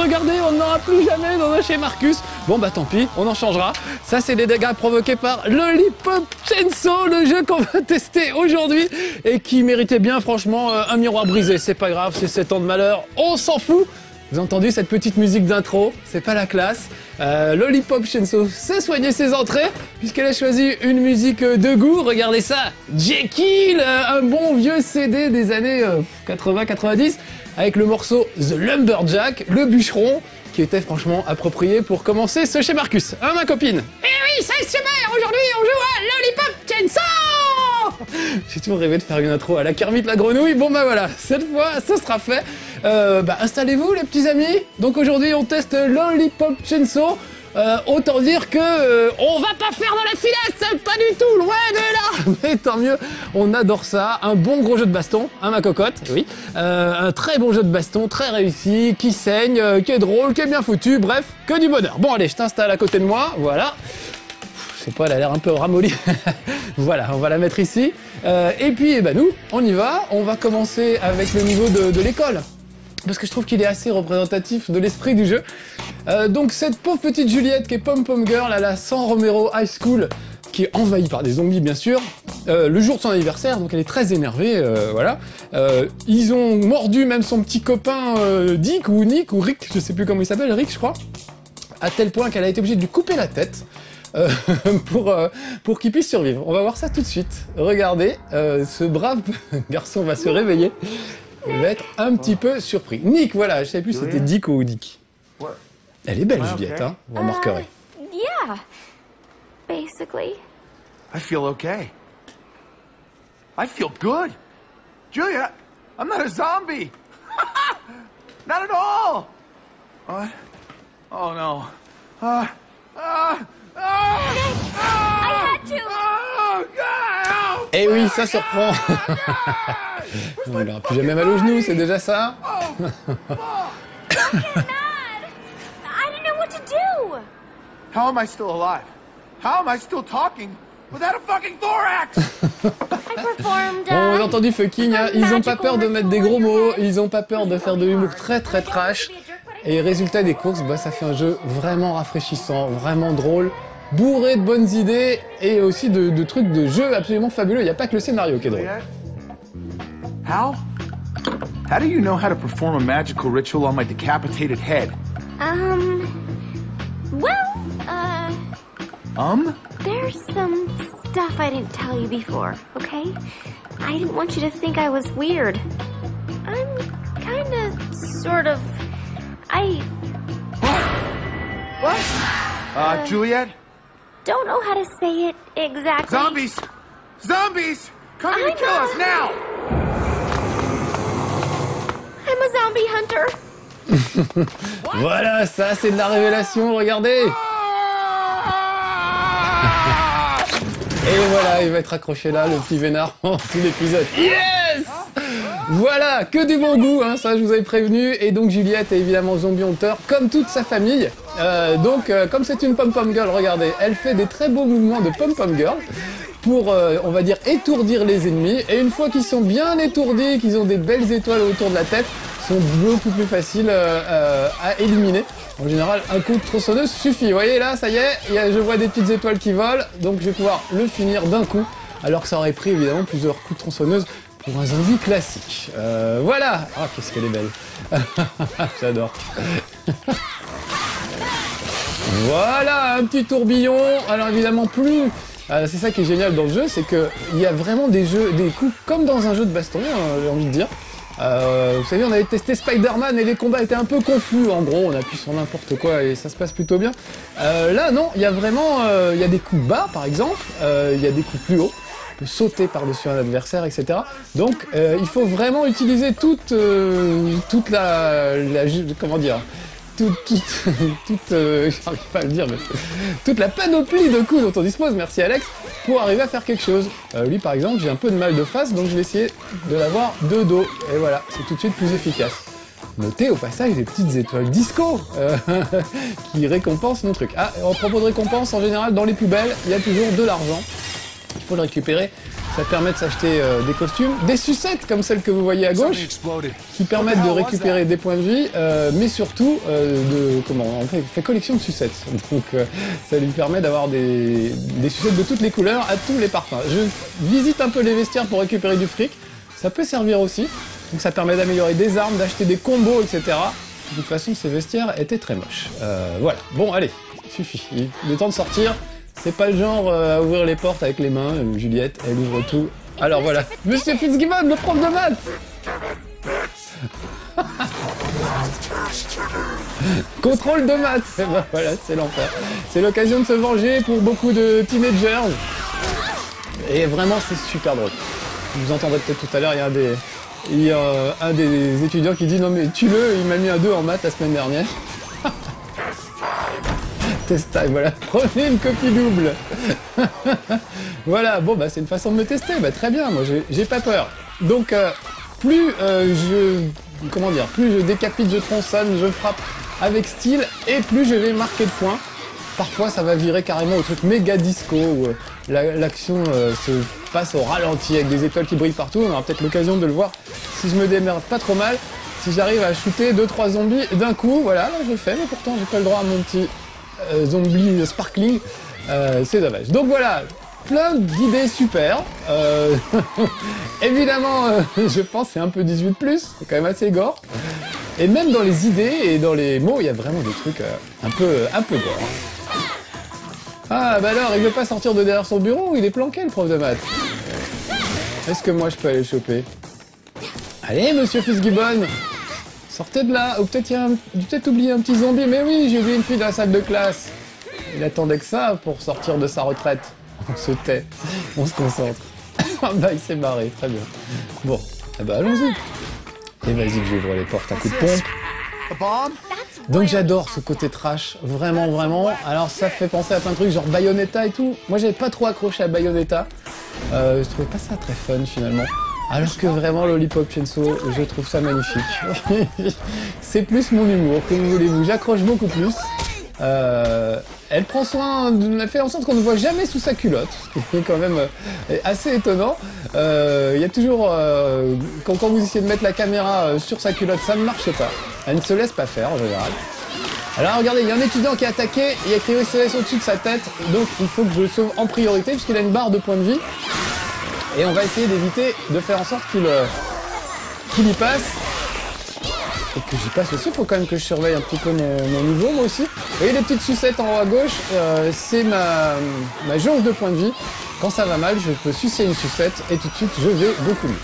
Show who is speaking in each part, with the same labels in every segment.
Speaker 1: regardez, on n'aura plus jamais dans un chez Marcus. Bon bah tant pis, on en changera. Ça c'est des dégâts provoqués par Lollipop Chainsaw, le jeu qu'on va tester aujourd'hui et qui méritait bien franchement un miroir brisé. C'est pas grave, c'est 7 ans de malheur, on s'en fout. Vous avez entendu cette petite musique d'intro? C'est pas la classe. Lollipop Chainsaw s'est soigné ses entrées puisqu'elle a choisi une musique de goût. Regardez ça, Jekyll, un bon vieux CD des années 80-90 avec le morceau The Lumberjack, le bûcheron, qui était franchement approprié pour commencer ce chez Marcus. Hein ma copine? Eh oui, c'est super, aujourd'hui on joue à Lollipop Chainsaw. J'ai toujours rêvé de faire une intro à la Kermit la grenouille. Bon bah voilà, cette fois ça sera fait. Installez-vous les petits amis. Donc aujourd'hui on teste Lollipop Chainsaw. Autant dire que on va pas faire dans la finesse, pas du tout, loin de là. Mais tant mieux, on adore ça. Un bon gros jeu de baston, hein ma cocotte, oui. Un très bon jeu de baston, très réussi, qui saigne, qui est drôle, qui est bien foutu, bref, que du bonheur. Bon allez, je t'installe à côté de moi, voilà. Je sais pas, elle a l'air un peu ramollie. Voilà, on va la mettre ici. Et puis nous, on y va. On va commencer avec le niveau de l'école. Parce que je trouve qu'il est assez représentatif de l'esprit du jeu. Donc cette pauvre petite Juliette qui est Pom Pom Girl à la San Romero High School, qui est envahie par des zombies bien sûr, le jour de son anniversaire, donc elle est très énervée, voilà. Ils ont mordu même son petit copain Dick ou Nick ou Rick, je sais plus comment il s'appelle, Rick je crois, à tel point qu'elle a été obligée de lui couper la tête. Pour qu'il puisse survivre. On va voir ça tout de suite. Regardez, ce brave garçon va se réveiller. Il va être un petit peu surpris. Nick, voilà, je sais plus si c'était Dick ou Dick. Elle est belle, Juliette, hein, vous remarquerez.
Speaker 2: Yeah, basically.
Speaker 3: I feel okay. I feel good. Julia, I'm not a zombie. Not at all. What? Oh no.
Speaker 2: I had to.
Speaker 3: Oh God!
Speaker 1: Eh oui, ça surprend. Il n'aura plus jamais mal au genou, c'est déjà ça.
Speaker 2: I didn't know what to do.
Speaker 3: How am I still alive? How am I still talking without a fucking thorax?
Speaker 2: I performed.
Speaker 1: Bon, vous avez entendu fucking, hein, ils ont pas peur de mettre des gros mots, ils ont pas peur de faire de l'humour très très trash. Et résultat des courses, bah, ça fait un jeu vraiment rafraîchissant, vraiment drôle, bourré de bonnes idées et aussi de trucs de jeu absolument fabuleux. Il n'y a pas que le scénario qui est drôle.
Speaker 3: How? How do you know how to perform a magical ritual on my decapitated head?
Speaker 2: There's some stuff I didn't tell you before, okay? I didn't want you to think I was weird. I'm kinda, sort of,
Speaker 3: What? Juliet?
Speaker 2: Don't know how to say it exactly.
Speaker 3: Zombies! Zombies! Coming to kill us now!
Speaker 2: I'm a zombie hunter.
Speaker 1: Voilà, ça c'est de la révélation, regardez. Et voilà, il va être accroché là, le petit vénard, en tout l'épisode. Yes! Voilà, que du bon goût, hein, ça je vous avais prévenu. Et donc Juliette est évidemment zombie hunter, comme toute sa famille. Comme c'est une pom-pom girl, regardez, elle fait des très beaux mouvements de pom-pom girl pour, on va dire, étourdir les ennemis. Et une fois qu'ils sont bien étourdis, qu'ils ont des belles étoiles autour de la tête, ils sont beaucoup plus faciles à éliminer. En général, un coup de tronçonneuse suffit. Vous voyez là, ça y est, je vois des petites étoiles qui volent, donc je vais pouvoir le finir d'un coup. Alors que ça aurait pris évidemment plusieurs coups de tronçonneuse pour un zombie classique. Voilà. Ah, qu'est-ce qu'elle est belle. J'adore. Voilà, un petit tourbillon. Alors évidemment, plus... c'est ça qui est génial dans le jeu, c'est qu'il y a vraiment des coups comme dans un jeu de baston, j'ai envie de dire. Vous savez, on avait testé Spider-Man et les combats étaient un peu confus. En gros, on appuie sur n'importe quoi et ça se passe plutôt bien. Là, non, il y a vraiment... il y a des coups bas, par exemple. Il y a des coups plus hauts. On peut sauter par-dessus un adversaire, etc. Donc, il faut vraiment utiliser toute la comment dire, j'arrive pas à le dire, mais toute la panoplie de coups dont on dispose, merci Alex, pour arriver à faire quelque chose. Lui par exemple, j'ai un peu de mal de face, donc je vais essayer de l'avoir de dos. Et voilà, c'est tout de suite plus efficace. Notez au passage des petites étoiles disco qui récompensent mon truc. Ah, en propos de récompense, en général, dans les poubelles, il y a toujours de l'argent. Il faut le récupérer Ça permet de s'acheter des costumes, des sucettes comme celles que vous voyez à gauche, qui permettent de récupérer des points de vie, mais surtout on fait collection de sucettes. Donc ça lui permet d'avoir des sucettes de toutes les couleurs, à tous les parfums. Je visite un peu les vestiaires pour récupérer du fric, ça peut servir aussi. Donc ça permet d'améliorer des armes, d'acheter des combos, etc. De toute façon, ces vestiaires étaient très moches. Voilà, bon allez, suffit, il est temps de sortir. C'est pas le genre à ouvrir les portes avec les mains. Juliette, elle ouvre tout. Alors voilà, Monsieur Fitzgibbon, le prof de maths. Contrôle de maths. Et ben voilà, c'est l'enfer. C'est l'occasion de se venger pour beaucoup de teenagers. Et vraiment, c'est super drôle. Vous entendrez peut-être tout à l'heure, il y a un des étudiants qui dit « Non mais tue-le, il m'a mis un 2 en maths la semaine dernière. » Test time, voilà, prenez une copie double. Voilà, bon bah c'est une façon de me tester, bah très bien, moi j'ai pas peur. Donc plus je décapite, je tronçonne, je frappe avec style, et plus je vais marquer de points. Parfois ça va virer carrément au truc méga disco, où l'action se passe au ralenti avec des étoiles qui brillent partout. On aura peut-être l'occasion de le voir si je me démerde pas trop mal, si j'arrive à shooter 2-3 zombies d'un coup, voilà, là je le fais, mais pourtant j'ai pas le droit à mon petit zombie sparkling, c'est dommage. Donc voilà, plein d'idées super. Évidemment, je pense c'est un peu 18+, c'est quand même assez gore. Et même dans les idées et dans les mots, il y a vraiment des trucs un peu gore. Ah bah alors, il veut pas sortir de derrière son bureau, il est planqué le prof de maths. Est-ce que moi je peux aller le choper? Allez, Monsieur Fitzgibbon, sortez de là. Ou peut-être oublié un petit zombie. Mais oui, j'ai oublié une fille dans la salle de classe. Il attendait que ça pour sortir de sa retraite. On se tait, on se concentre. Bah il s'est barré, très bien. Bon, eh bah allons-y. Et vas-y que j'ouvre les portes à coups de pompe. Donc j'adore ce côté trash, vraiment, vraiment. Alors ça fait penser à plein de trucs, genre Bayonetta et tout. Moi j'avais pas trop accroché à Bayonetta. Je trouvais pas ça très fun finalement. Alors que vraiment Lollipop Chainsaw, je trouve ça magnifique. C'est plus mon humour, que voulez-vous. J'accroche beaucoup plus. Elle prend soin, elle fait en sorte qu'on ne voit jamais sous sa culotte, ce qui est quand même assez étonnant. Il y a toujours, quand vous essayez de mettre la caméra sur sa culotte, ça ne marche pas. Elle ne se laisse pas faire en général. Alors regardez, il y a un étudiant qui est attaqué, il y a écrit SOS au-dessus de sa tête, donc il faut que je le sauve en priorité puisqu'il a une barre de points de vie. Et on va essayer d'éviter de faire en sorte qu'il y passe. Et que j'y passe aussi, il faut quand même que je surveille un petit peu mon niveau, moi aussi. Vous voyez les petites sucettes en haut à gauche, c'est ma jauge de points de vie. Quand ça va mal, je peux sucer une sucette et tout de suite, je vais beaucoup mieux.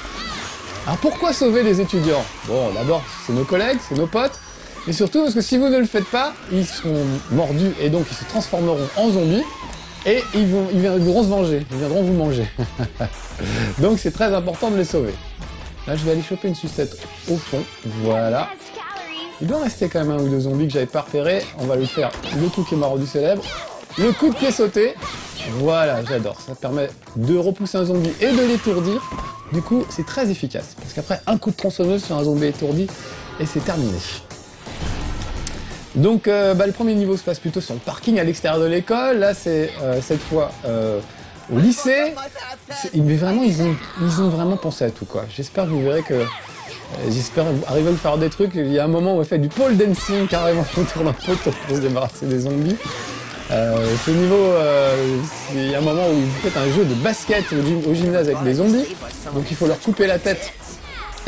Speaker 1: Alors pourquoi sauver les étudiants? Bon, d'abord, c'est nos collègues, c'est nos potes. Et surtout parce que si vous ne le faites pas, ils seront mordus et donc ils se transformeront en zombies. Et ils viendront se venger, ils viendront vous manger. Donc c'est très important de les sauver. Là je vais aller choper une sucette au fond, voilà. Il doit rester quand même un ou deux zombies que j'avais pas repérés. On va lui faire le coup qui m'a rendu célèbre. Le coup de pied sauté. Voilà, j'adore. Ça permet de repousser un zombie et de l'étourdir. Du coup, c'est très efficace. Parce qu'après, un coup de tronçonneuse sur un zombie étourdi et c'est terminé. Donc le premier niveau se passe plutôt sur le parking à l'extérieur de l'école. Là c'est cette fois au lycée. Mais vraiment ils ont vraiment pensé à tout quoi. J'espère que vous verrez que j'espère arriver à vous faire des trucs. Il y a un moment où on fait du pole dancing carrément autour d'un poteau pour se débarrasser des zombies. Ce niveau, il y a un moment où vous faites un jeu de basket au gymnase avec des zombies. Donc il faut leur couper la tête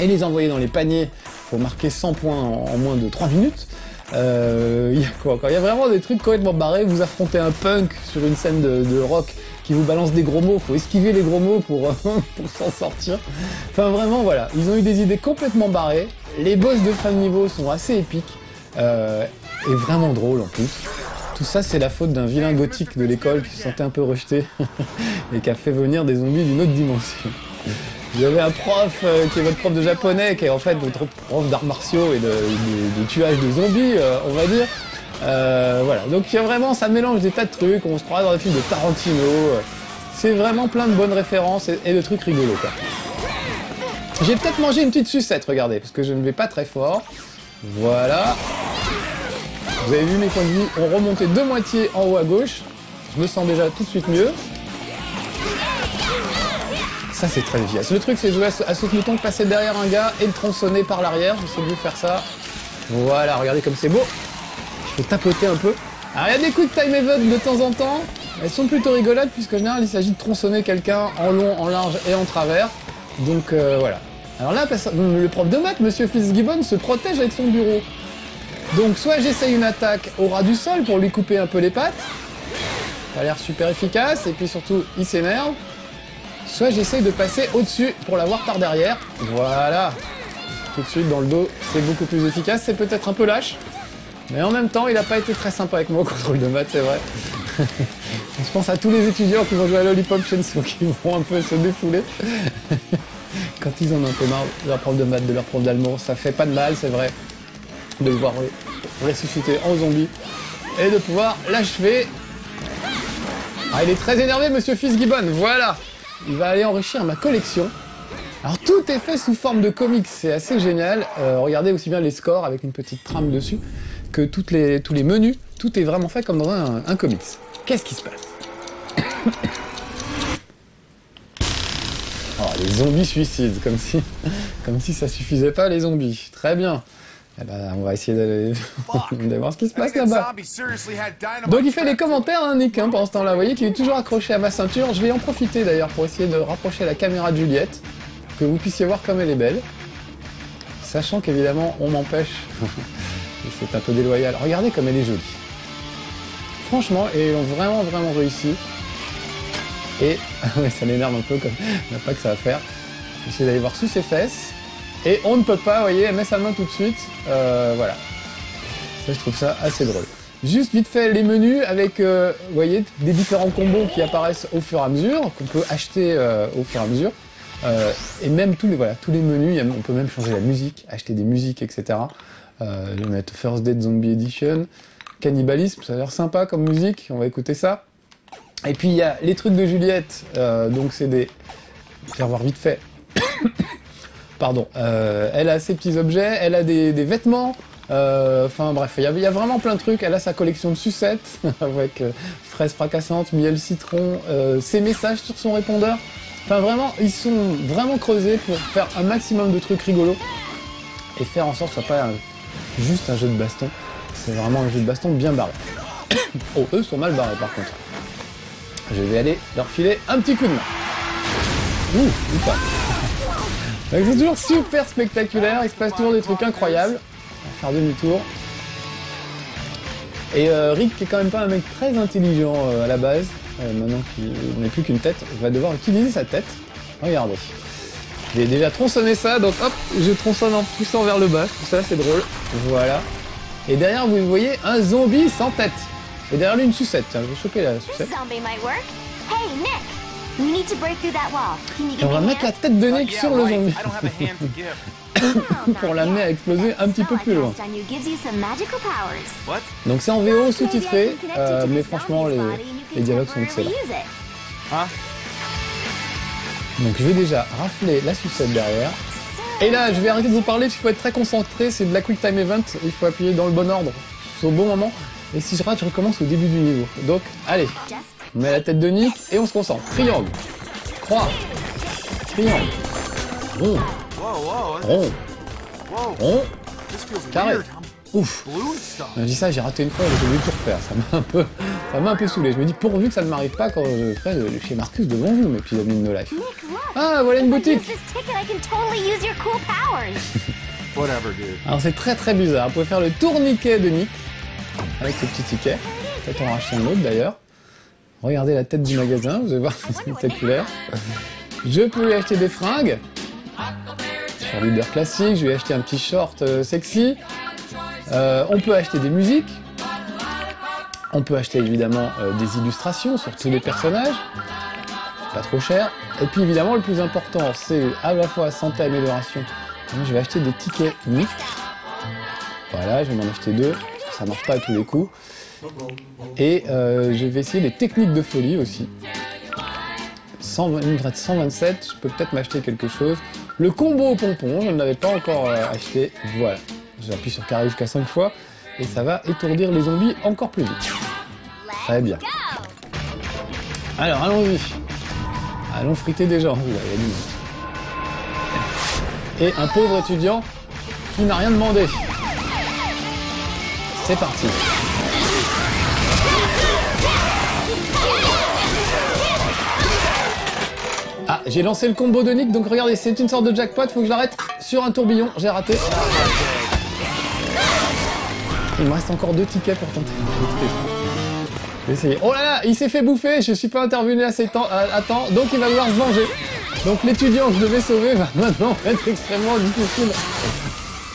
Speaker 1: et les envoyer dans les paniers pour marquer 100 points en moins de 3 minutes. Il y a quoi encore? Il y a vraiment des trucs complètement barrés. Vous affrontez un punk sur une scène de rock qui vous balance des gros mots. Faut esquiver les gros mots pour s'en sortir. Enfin vraiment voilà, ils ont eu des idées complètement barrées. Les boss de fin de niveau sont assez épiques et vraiment drôles en plus. Tout ça c'est la faute d'un vilain gothique de l'école qui se sentait un peu rejeté et qui a fait venir des zombies d'une autre dimension. Vous avez un prof qui est votre prof de japonais, qui est en fait votre prof d'arts martiaux et de tuage de zombies, on va dire. Voilà, donc il y a vraiment, ça mélange des tas de trucs, on se croit dans les films de Tarantino. C'est vraiment plein de bonnes références et de trucs rigolos, quoi. J'ai peut-être mangé une petite sucette, regardez, parce que je ne vais pas très fort. Voilà. Vous avez vu mes points de vie ont remonté de moitié en haut à gauche. Je me sens déjà tout de suite mieux. Ça c'est très efficace. Le truc c'est de jouer à saut mouton, passer derrière un gars et le tronçonner par l'arrière. J'essaie de vous faire ça. Voilà, regardez comme c'est beau. Je peux tapoter un peu. Alors il y a des quick time events de temps en temps. Elles sont plutôt rigolotes puisqu'en général il s'agit de tronçonner quelqu'un en long, en large et en travers. Donc voilà. Alors là, le prof de maths, Monsieur Fitzgibbon, se protège avec son bureau. Donc soit j'essaye une attaque au ras du sol pour lui couper un peu les pattes. Ça a l'air super efficace et puis surtout il s'énerve. Soit j'essaye de passer au-dessus pour l'avoir par derrière. Voilà. Tout de suite dans le dos, c'est beaucoup plus efficace. C'est peut-être un peu lâche. Mais en même temps, il n'a pas été très sympa avec moi au contrôle de maths, c'est vrai. Je pense à tous les étudiants qui vont jouer à Lollipop Chainsaw, qui vont un peu se défouler. Quand ils en ont un peu marre de leur prof de maths, de leur prof d'allemand, ça fait pas de mal, c'est vrai, de le voir ressusciter en zombie et de pouvoir l'achever. Ah, il est très énervé, Monsieur Fitzgibbon, voilà. Il va aller enrichir ma collection. Alors tout est fait sous forme de comics, c'est assez génial. Regardez aussi bien les scores avec une petite trame dessus que tous les menus. Tout est vraiment fait comme dans un comics. Qu'est-ce qui se passe? Oh, les zombies suicides, comme si ça suffisait pas les zombies. Très bien. Eh ben, on va essayer d'aller voir ce qui se passe là-bas. Donc il fait des commentaires, hein, Nick, hein, pendant ce temps-là. Vous voyez qu'il est toujours accroché à ma ceinture. Je vais en profiter d'ailleurs pour essayer de rapprocher la caméra de Juliette, que vous puissiez voir comme elle est belle. Sachant qu'évidemment, on m'empêche. C'est un peu déloyal. Regardez comme elle est jolie. Franchement, ils ont vraiment réussi. Et ouais, ça l'énerve un peu, comme il n'y a pas que ça à faire. J'essaie d'aller voir sous ses fesses. Et on ne peut pas, vous voyez, elle met sa main tout de suite. Voilà. Ça, je trouve ça assez drôle. Juste vite fait, les menus avec, vous voyez, des différents combos qui apparaissent au fur et à mesure, qu'on peut acheter au fur et à mesure. Et même tous les menus, on peut même changer la musique, acheter des musiques, etc. Je vais mettre First Dead Zombie Edition. Cannibalisme, ça a l'air sympa comme musique, on va écouter ça. Et puis il y a les trucs de Juliette, donc c'est des... Je vais faire voir vite fait. Pardon. Elle a ses petits objets, elle a des vêtements, enfin bref, il y a vraiment plein de trucs. Elle a sa collection de sucettes, avec fraises fracassantes, miel citron, ses messages sur son répondeur. Enfin vraiment, ils sont vraiment creusés pour faire un maximum de trucs rigolos et faire en sorte que ce soit pas juste un jeu de baston. C'est vraiment un jeu de baston bien barré. Oh, eux sont mal barrés par contre. Je vais aller leur filer un petit coup de main. Ou pas. Donc c'est toujours super spectaculaire, il se passe toujours des trucs incroyables. On va faire demi-tour. Et Rick, qui est quand même pas un mec très intelligent à la base, maintenant qu'il n'est plus qu'une tête, va devoir utiliser sa tête. Regardez. J'ai déjà tronçonné ça, donc hop, je tronçonne en poussant vers le bas, tout ça c'est drôle. Voilà. Et derrière, vous voyez un zombie sans tête. Et derrière lui, une sucette. Tiens, je vais choper la sucette. Et on va mettre la tête de Nick sur le zombie. Pour l'amener à exploser un petit peu plus loin. Donc c'est en VO sous-titré, mais franchement, les dialogues sont excellents. Donc je vais déjà rafler la sucette derrière. Et là, je vais arrêter de vous parler, parce qu'il faut être très concentré, c'est de la Quick Time Event, il faut appuyer dans le bon ordre, au bon moment. Et si je rate, je recommence au début du niveau. Donc, allez, on met la tête de Nick et on se concentre. Triangle, croix, triangle, rond, rond, rond, carré. Ouf. Je dis ça, j'ai raté une fois, j'ai oublié de tout refaire. Ça m'a un peu saoulé. Je me dis, pourvu que ça ne m'arrive pas quand je ferai chez Marcus devant vous, mes petits amis de No Life. Ah, voilà une boutique. Alors c'est très bizarre. Vous pouvez faire le tourniquet de Nick avec ce petit ticket. Peut-être en racheter un autre d'ailleurs. Regardez la tête du magasin, vous allez voir, c'est spectaculaire. Je peux lui acheter des fringues. Leader classique, je vais acheter un petit short sexy. On peut acheter des musiques. On peut acheter évidemment des illustrations sur tous les personnages. C'est pas trop cher. Et puis évidemment le plus important c'est à la fois santé et amélioration. Donc, je vais acheter des tickets Nick. Voilà, je vais m'en acheter 2. Ça marche pas à tous les coups. Et je vais essayer les techniques de folie aussi. Il me reste 127, je peux peut-être m'acheter quelque chose. Le combo au pompon, je ne l'avais pas encore acheté. Voilà. J'appuie sur carré jusqu'à 5 fois et ça va étourdir les zombies encore plus vite. Très bien. Alors, allons-y. Allons friter des gens. Oula, il y a du monde. Et un pauvre étudiant qui n'a rien demandé. C'est parti. Ah, j'ai lancé le combo de Nick, donc regardez, c'est une sorte de jackpot, faut que je l'arrête sur un tourbillon, j'ai raté. Il me reste encore 2 tickets pour tenter. Je vais essayer. Oh là là, il s'est fait bouffer, je suis pas intervenu à temps, donc il va devoir se venger. Donc l'étudiant que je devais sauver va maintenant être extrêmement difficile.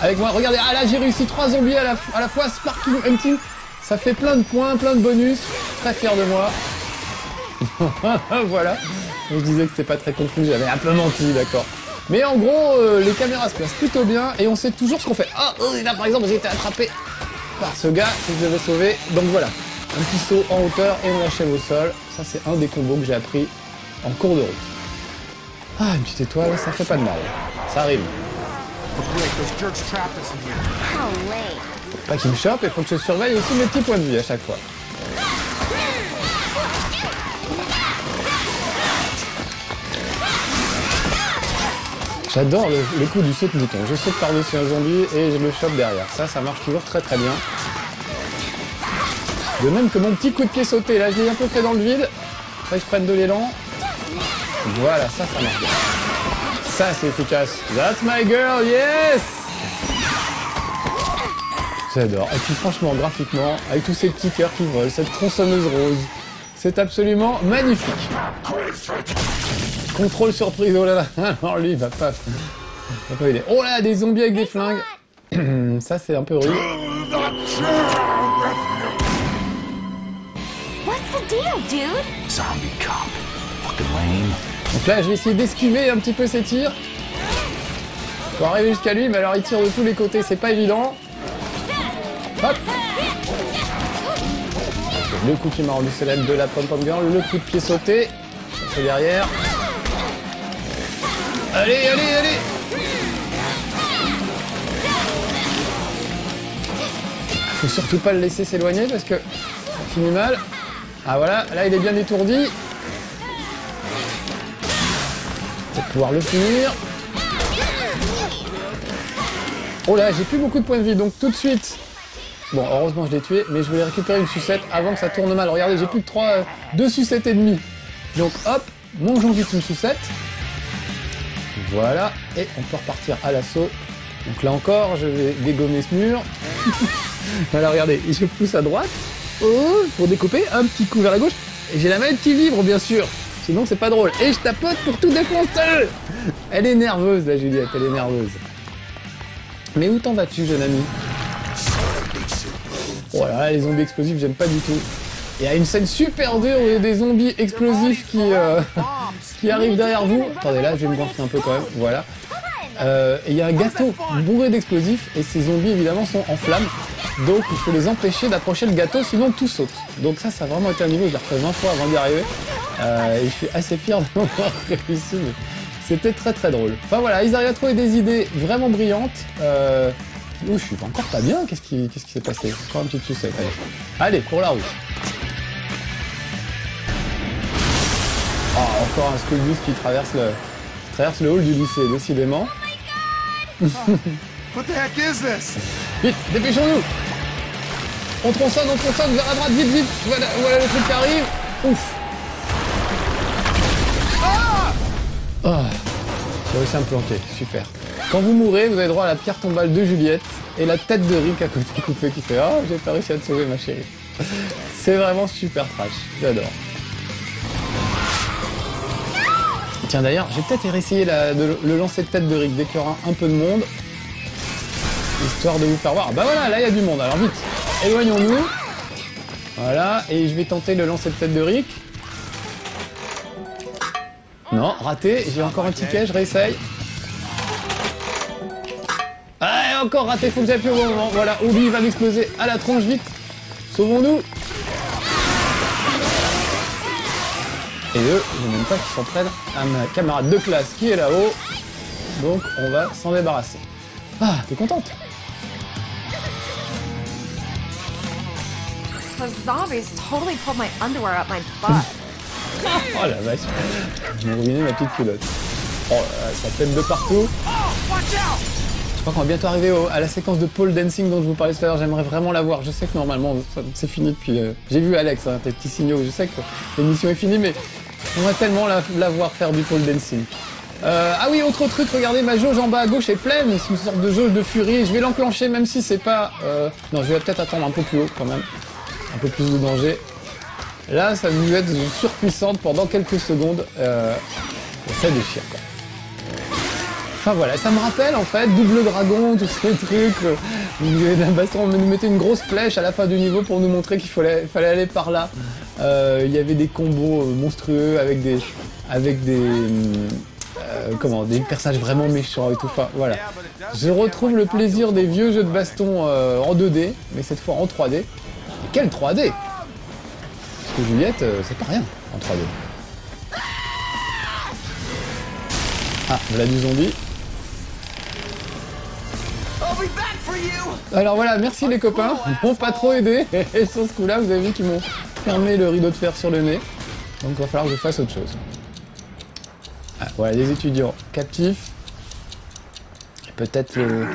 Speaker 1: Avec moi, regardez, ah là j'ai réussi 3 zombies à la fois, Sparking Hunting, ça fait plein de points, plein de bonus, très fier de moi. Voilà, je disais que c'était pas très confus, j'avais un peu menti, d'accord. Mais en gros, les caméras se placent plutôt bien et on sait toujours ce qu'on fait. Ah, là par exemple, j'ai été attrapé par ce gars que je devais sauver, donc voilà. Un petit saut en hauteur et on l'achève au sol. Ça, c'est un des combos que j'ai appris en cours de route. Ah, une petite étoile, ça fait pas de mal. Ça arrive. Faut pas qu'il me chope, il faut que je surveille aussi mes petits points de vie à chaque fois. J'adore le coup du saut de mouton. Je saute par-dessus un zombie et je le chope derrière. Ça marche toujours très très bien. De même que mon petit coup de pied sauté. Là, je l'ai un peu fait dans le vide. Après, je prenne de l'élan. Voilà, ça marche bien. Ça, c'est efficace. That's my girl, yes! J'adore. Et puis franchement, graphiquement, avec tous ces petits cœurs qui volent, cette tronçonneuse rose, c'est absolument magnifique. Contrôle surprise, oh là là. Alors lui, il va pas aider. Oh là, des zombies avec des flingues. Ça, c'est un peu rude.
Speaker 2: What's the deal, dude?
Speaker 3: Zombie cop. Fucking lame.
Speaker 1: Donc là, je vais essayer d'esquiver un petit peu ses tirs. Pour arriver jusqu'à lui, mais alors il tire de tous les côtés, c'est pas évident. Hop. Le coup qui m'a rendu célèbre de la pom-pom girl, le coup de pied sauté. C'est derrière. Allez, allez, allez! Faut surtout pas le laisser s'éloigner parce que ça finit mal. Ah voilà, là il est bien étourdi. Pour pouvoir le finir. Oh là, j'ai plus beaucoup de points de vie, donc tout de suite. Bon, heureusement je l'ai tué, mais je voulais récupérer une sucette avant que ça tourne mal. Regardez, j'ai plus que 2 sucettes et demie. Donc hop, mangeons vite une sucette. Voilà, et on peut repartir à l'assaut. Donc là encore, je vais dégommer ce mur. Voilà, regardez, je pousse à droite pour découper, un petit coup vers la gauche. Et j'ai la manette qui vibre, bien sûr. Sinon, c'est pas drôle. Et je tapote pour tout défoncer. Elle est nerveuse, la Juliette, elle est nerveuse. Mais où t'en vas-tu, jeune ami? Oh là là, les zombies explosifs, j'aime pas du tout. Il y a une scène super dure où il y a des zombies explosifs qui arrivent derrière vous. Attendez, là, je vais me gonfler un peu quand même. Voilà. Et il y a un gâteau bourré d'explosifs et ces zombies, évidemment, sont en flammes. Donc, il faut les empêcher d'approcher le gâteau, sinon tout saute. Donc ça a vraiment été un niveau, je l'ai refait 20 fois avant d'y arriver. Et je suis assez fier d'avoir réussi, mais c'était très très drôle. Enfin voilà, ils arrivent à trouver des idées vraiment brillantes. Oh, je suis encore pas bien, qu'est-ce qui s'est passé? Encore une petite sucette, allez. Allez, pour la route. Oh, encore un school bus qui traverse le hall du lycée, décidément.
Speaker 3: What the heck is this?
Speaker 1: Vite, dépêchons-nous! On tronçonne, vers la droite, vite! Voilà le truc qui arrive. Ouf! Oh, j'ai réussi à me planquer, super. Quand vous mourrez, vous avez droit à la pierre tombale de Juliette et la tête de Rick à côté coupée qui fait « Oh, j'ai pas réussi à te sauver, ma chérie ». C'est vraiment super trash, j'adore. Tiens d'ailleurs, j'ai peut-être réessayé le lancer de tête de Rick dès qu'il y aura un peu de monde. Histoire de vous faire voir. Bah voilà, là il y a du monde, alors vite, éloignons-nous. Voilà, et je vais tenter le lancer de tête de Rick. Non, raté, j'ai encore un ticket, je réessaye. Ah, encore raté, faut que j'appuie au bon moment. Voilà, Obi va m'exploser à la tronche, vite. Sauvons-nous. Et eux, je ne même pas qu'ils s'en prennent à ma camarade de classe qui est là-haut. Donc, on va s'en débarrasser. Ah, t'es contente?
Speaker 4: Those zombies totally pulled my underwear up my butt.
Speaker 1: Oh la vache. Ils m'ont ruiné ma petite culotte. Oh là là, ça pète de partout. Je crois qu'on va bientôt arriver à la séquence de pole dancing dont je vous parlais tout à l'heure. J'aimerais vraiment la voir. Je sais que normalement, c'est fini depuis... J'ai vu Alex, hein, tes petits signaux. Je sais que l'émission est finie, mais j'aimerais tellement la voir faire du pole dancing. Ah oui, autre truc, regardez, ma jauge en bas à gauche est pleine. C'est une sorte de jauge de furie. Je vais l'enclencher même si c'est pas... Non, je vais peut-être attendre un peu plus haut quand même. Un peu plus de danger. Là, ça va être surpuissante pendant quelques secondes. Ça déchire, quoi. Enfin voilà, ça me rappelle en fait, double dragon, tous ces trucs. On nous mettait une grosse flèche à la fin du niveau pour nous montrer qu'il fallait aller par là. Il y avait des combos monstrueux avec des personnages vraiment méchants et tout. Enfin voilà. Je retrouve le plaisir des vieux jeux de baston en 2D, mais cette fois en 3D. Et quel 3D! Parce que Juliette, c'est pas rien en 3D. Ah, voilà du zombie. Alors voilà, merci les copains, ils m'ont pas trop aidé. Et sur ce coup-là, vous avez vu qu'ils m'ont fermé le rideau de fer sur le nez. Donc il va falloir que je fasse autre chose. Ah, voilà, les étudiants captifs. Et peut-être le...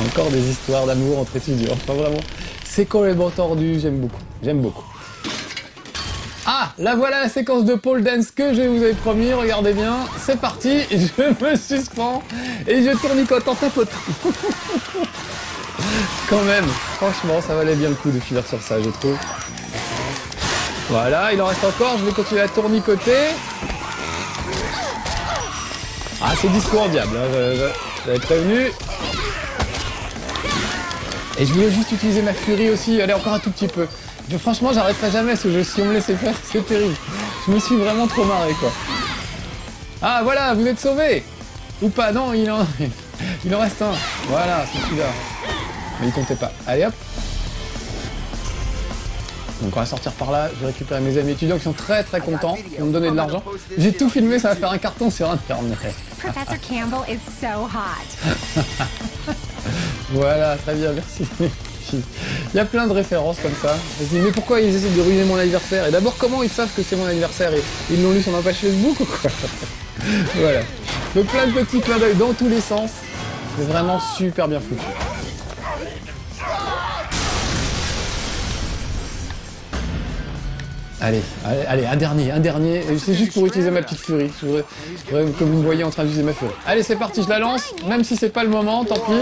Speaker 1: Encore des histoires d'amour entre étudiants. Enfin vraiment, c'est complètement tordu, j'aime beaucoup. J'aime beaucoup. Ah, là voilà la séquence de pole dance que je vous avais promis, regardez bien, c'est parti, je me suspends et je tournicote en tapotant. Quand même, franchement, ça valait bien le coup de finir sur ça, je trouve. Voilà, il en reste encore, je vais continuer à tournicoter. Ah, c'est disco en diable, hein, j'avais prévenu. Et je voulais juste utiliser ma furie aussi, allez, encore un tout petit peu. Franchement, j'arrêterai jamais ce jeu, si on me laissait faire, c'est terrible. Je me suis vraiment trop marré, quoi. Ah, voilà, vous êtes sauvés. Ou pas, non, il en reste un. Voilà, c'est celui-là. Mais il comptait pas. Allez, hop. Donc on va sortir par là, je vais récupérer mes amis étudiants qui sont très très contents, ils vont me donner de l'argent. J'ai tout filmé, ça va faire un carton sur internet.
Speaker 4: Professor Campbell is so hot.
Speaker 1: Voilà, très bien, merci. Il y a plein de références comme ça. Je me dis, mais pourquoi ils essaient de ruiner mon anniversaire? Et d'abord, comment ils savent que c'est mon anniversaire? Et ils l'ont lu sur ma page Facebook ou quoi? Voilà. Donc plein de petits clins d'œil dans tous les sens. C'est vraiment super bien foutu. Allez, un dernier. C'est juste pour utiliser ma petite furie. Je voudrais que vous me voyez en train d'utiliser ma furie. Allez, c'est parti, je la lance. Même si c'est pas le moment, tant pis.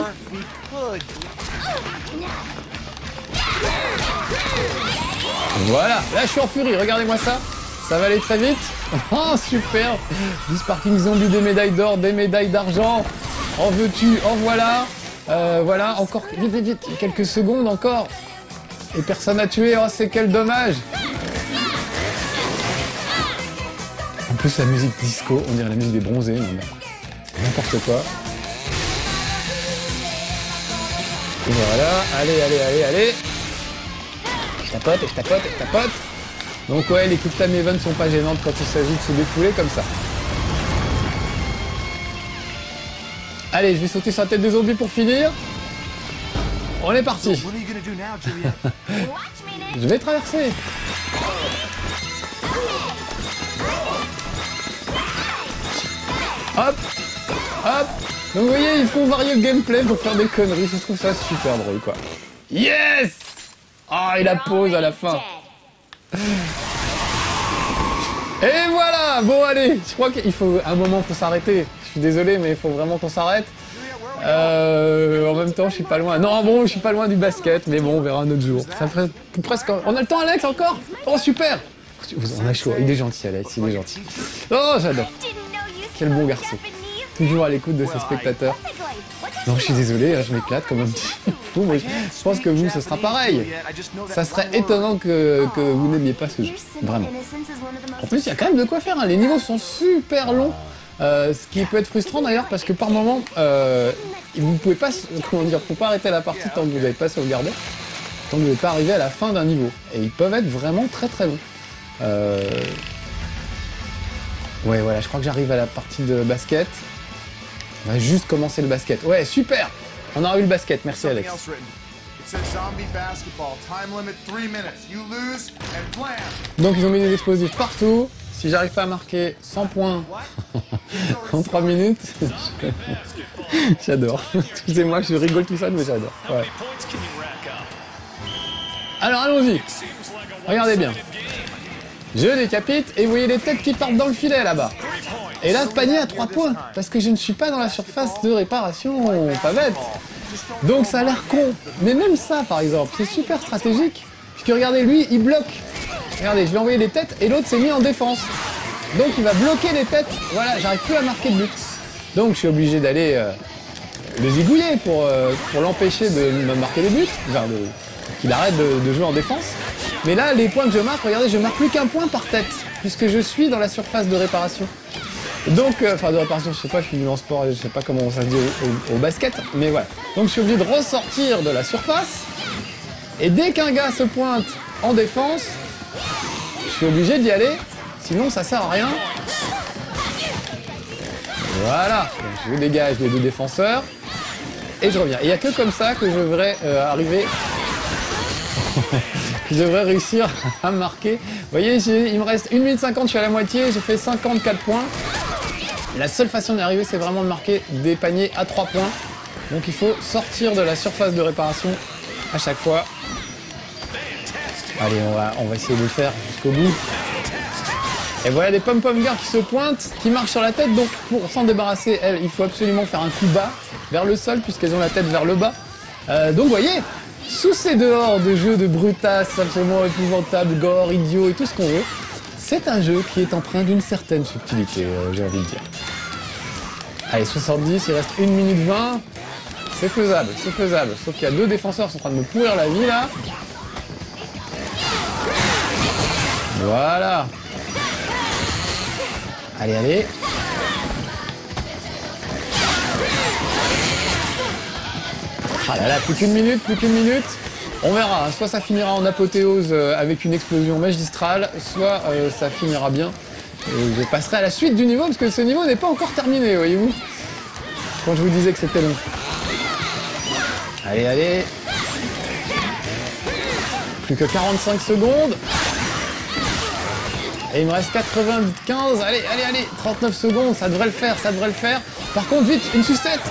Speaker 1: Voilà, là je suis en furie, regardez-moi ça. Ça va aller très vite. Oh, super. Du Sparking Zombie, des médailles d'or, des médailles d'argent. En veux-tu, en voilà. Voilà, encore, vite, quelques secondes encore. Et personne à tuer, oh c'est quel dommage. En plus la musique disco, on dirait la musique des bronzés, n'importe quoi. Et voilà, allez. Je tapote. Donc ouais, les quick time events sont pas gênantes quand il s'agit de se défouler comme ça. Allez, je vais sauter sur la tête des zombies pour finir. On est parti. Je vais traverser. Hop. Donc vous voyez, ils font varier le gameplay pour faire des conneries. Je trouve ça super drôle, quoi. Yes. Ah, et la pause à la fin. Et voilà. Bon, allez. Je crois qu'il faut... À un moment, il faut s'arrêter. Je suis désolé, mais il faut vraiment qu'on s'arrête. En même temps, je suis pas loin. Non, bon, je suis pas loin du basket, mais bon, on verra un autre jour. Ça ferait presque... On a le temps, Alex, encore? Oh, super. On a chaud. Il est gentil, Alex. Il est gentil. Oh, j'adore. Quel bon garçon. Toujours à l'écoute de ses spectateurs. Non, je suis désolé, je m'éclate comme un petit fou, mais je pense que vous, ce sera pareil. Ça serait étonnant que vous n'aimiez pas ce jeu, vraiment. En plus, il y a quand même de quoi faire, hein. Les niveaux sont super longs, ce qui peut être frustrant d'ailleurs, parce que par moment, vous pouvez pas, comment dire, faut pas arrêter la partie tant que vous n'avez pas sauvegardé, tant que vous n'êtes pas arrivé à la fin d'un niveau. Et ils peuvent être vraiment très très longs. Ouais, voilà, je crois que j'arrive à la partie de basket. On va juste commencer le basket. Ouais, super. On aura eu le basket, merci Alex.
Speaker 3: says zombie basketball. Time limit 3 minutes. You lose and blam.
Speaker 1: Donc ils ont mis des explosifs partout. Si j'arrive pas à marquer 100 points en 3 minutes, j'adore. Excusez-moi, je rigole tout ça, mais j'adore. Ouais. Alors allons-y. Regardez bien. Je décapite et vous voyez les têtes qui partent dans le filet là-bas. Et là, panier à 3 points, parce que je ne suis pas dans la surface de réparation, pas bête. Donc ça a l'air con. Mais même ça, par exemple, c'est super stratégique. Puisque regardez, lui, il bloque. Regardez, je vais envoyer les têtes et l'autre s'est mis en défense. Donc il va bloquer les têtes. Voilà, j'arrive plus à marquer de but. Donc je suis obligé d'aller le zigouiller pour l'empêcher de me marquer des buts. Enfin, qu'il arrête de jouer en défense. Mais là, les points que je marque, regardez, je marque plus qu'un point par tête. Puisque je suis dans la surface de réparation. Donc, enfin de réparation, je sais pas, je suis nul en sport, je sais pas comment ça se dit au basket. Mais voilà. Donc je suis obligé de ressortir de la surface. Et dès qu'un gars se pointe en défense, je suis obligé d'y aller, sinon ça sert à rien. Voilà, donc je dégage les deux défenseurs et je reviens. Il n'y a que comme ça que je devrais arriver, je devrais réussir à marquer. Vous voyez, il me reste 1 minute 50, je suis à la moitié, j'ai fait 54 points. La seule façon d'y arriver, c'est vraiment de marquer des paniers à 3 points. Donc il faut sortir de la surface de réparation à chaque fois. Allez, on va essayer de le faire jusqu'au bout. Et voilà des pom-pom girls qui se pointent, qui marchent sur la tête. Donc pour s'en débarrasser, elles, il faut absolument faire un coup bas vers le sol puisqu'elles ont la tête vers le bas. Donc vous voyez, sous ces dehors de jeux de brutasse absolument épouvantables, gore, idiot et tout ce qu'on veut, c'est un jeu qui est empreint d'une certaine subtilité, j'ai envie de dire. Allez, 70, il reste 1 minute 20. C'est faisable, c'est faisable. Sauf qu'il y a deux défenseurs qui sont en train de me pourrir la vie là. Voilà. Allez, allez. Ah là là, plus qu'une minute, plus qu'une minute. On verra, hein. Soit ça finira en apothéose avec une explosion magistrale, soit ça finira bien. Et je passerai à la suite du niveau, parce que ce niveau n'est pas encore terminé, voyez-vous. Quand je vous disais que c'était long. Allez, allez. Plus que 45 secondes. Et il me reste 95, allez, allez, allez, 39 secondes, ça devrait le faire, ça devrait le faire. Par contre, vite, une sucette.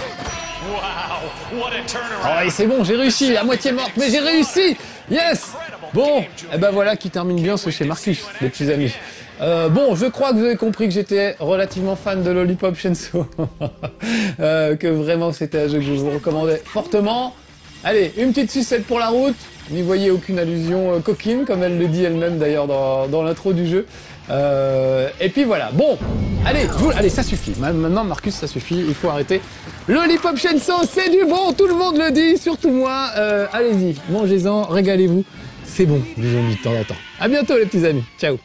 Speaker 1: Oh, et c'est bon, j'ai réussi, à moitié morte, mais j'ai réussi. Yes. Bon, et ben voilà qui termine bien ce chez Marcus, les petits amis. Bon, je crois que vous avez compris que j'étais relativement fan de Lollipop Chainsaw. Que vraiment c'était un jeu que je vous recommandais fortement. Allez, une petite sucette pour la route. N'y voyez aucune allusion coquine, comme elle le dit elle-même d'ailleurs dans l'intro du jeu. Et puis voilà, bon, allez, ça suffit. Maintenant, Marcus, ça suffit, il faut arrêter. Lollipop Chainsaw, c'est du bon, tout le monde le dit, surtout moi. Allez-y, mangez-en, régalez-vous. C'est bon, du zombie de temps en temps. À bientôt les petits amis, ciao.